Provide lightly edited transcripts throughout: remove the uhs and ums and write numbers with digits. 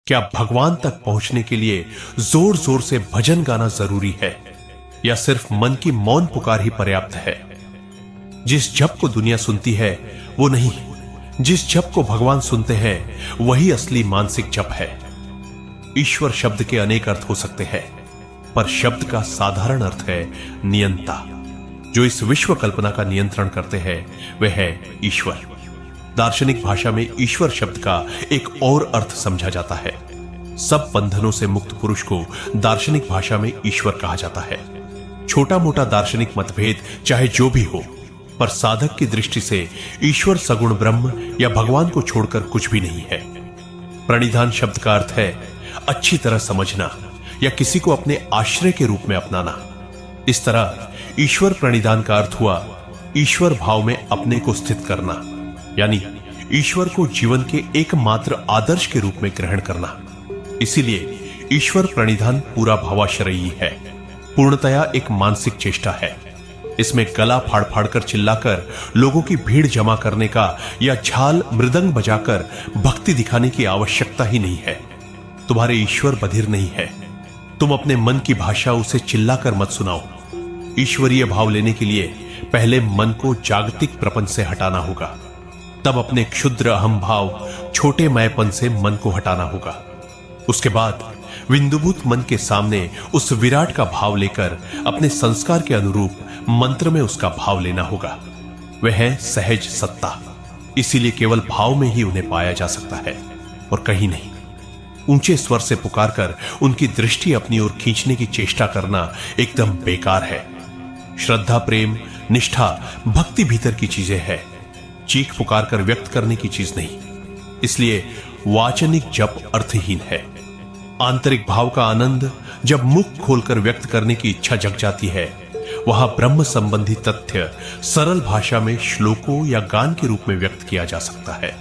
क्या भगवान तक पहुंचने के लिए जोर जोर से भजन गाना जरूरी है या सिर्फ मन की मौन पुकार ही पर्याप्त है? जिस जप को दुनिया सुनती है वो नहीं, जिस जप को भगवान सुनते हैं वही असली मानसिक जप है। ईश्वर शब्द के अनेक अर्थ हो सकते हैं, पर शब्द का साधारण अर्थ है नियंता। जो इस विश्व कल्पना का नियंत्रण करते हैं वह है ईश्वर। दार्शनिक भाषा में ईश्वर शब्द का एक और अर्थ समझा जाता है। सब बंधनों से मुक्त पुरुष को दार्शनिक भाषा में ईश्वर कहा जाता है। छोटा मोटा दार्शनिक मतभेद चाहे जो भी हो, पर साधक की दृष्टि से ईश्वर सगुण ब्रह्म या भगवान को छोड़कर कुछ भी नहीं है। प्रणिधान शब्द का अर्थ है अच्छी तरह समझना या किसी को अपने आश्रय के रूप में अपनाना। इस तरह ईश्वर प्रणिधान का अर्थ हुआ ईश्वर भाव में अपने को स्थित करना, यानी ईश्वर को जीवन के एकमात्र आदर्श के रूप में ग्रहण करना। इसीलिए ईश्वर प्रणिधान पूरा भावाश्रयी है, पूर्णतया एक मानसिक चेष्टा है। इसमें गला फाड़ फाड़ कर चिल्लाकर लोगों की भीड़ जमा करने का या झाल मृदंग बजाकर भक्ति दिखाने की आवश्यकता ही नहीं है। तुम्हारे ईश्वर बधिर नहीं है, तुम अपने मन की भाषा उसे चिल्लाकर मत सुनाओ। ईश्वरीय भाव लेने के लिए पहले मन को जागतिक प्रपंच से हटाना होगा, तब अपने क्षुद्र अहम भाव छोटे मैपन से मन को हटाना होगा। उसके बाद बिंदुभूत मन के सामने उस विराट का भाव लेकर अपने संस्कार के अनुरूप मंत्र में उसका भाव लेना होगा। वह है सहज सत्ता, इसीलिए केवल भाव में ही उन्हें पाया जा सकता है और कहीं नहीं। ऊंचे स्वर से पुकारकर उनकी दृष्टि अपनी ओर खींचने की चेष्टा करना एकदम बेकार है। श्रद्धा, प्रेम, निष्ठा, भक्ति भीतर की चीजें हैं, चीख पुकार कर व्यक्त करने की चीज नहीं। इसलिए वाचनिक जप अर्थहीन है। आंतरिक भाव का आनंद जब मुख खोलकर व्यक्त करने की इच्छा जग जाती है, वहां ब्रह्म संबंधी तथ्य सरल भाषा में श्लोकों या गान के रूप में व्यक्त किया जा सकता है।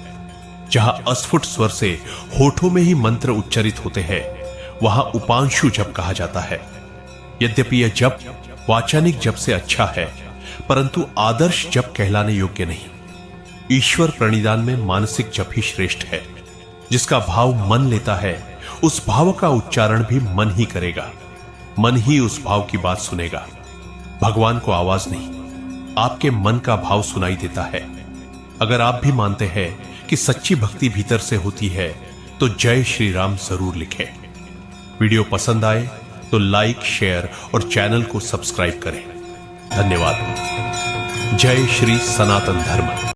जहां अस्फुट स्वर से होठों में ही मंत्र उच्चरित होते हैं, वहां उपांशु जप कहा जाता है। यद्यपि यह जप वाचनिक जप से अच्छा है, परंतु आदर्श जप कहलाने योग्य नहीं। ईश्वर प्रणिधान में मानसिक जप ही श्रेष्ठ है। जिसका भाव मन लेता है, उस भाव का उच्चारण भी मन ही करेगा। मन ही उस भाव की बात सुनेगा। भगवान को आवाज नहीं, आपके मन का भाव सुनाई देता है। अगर आप भी मानते हैं कि सच्ची भक्ति भीतर से होती है, तो जय श्री राम जरूर लिखें। वीडियो पसंद आए तो लाइक, शेयर और चैनल को सब्सक्राइब करें। धन्यवाद। जय श्री सनातन धर्म।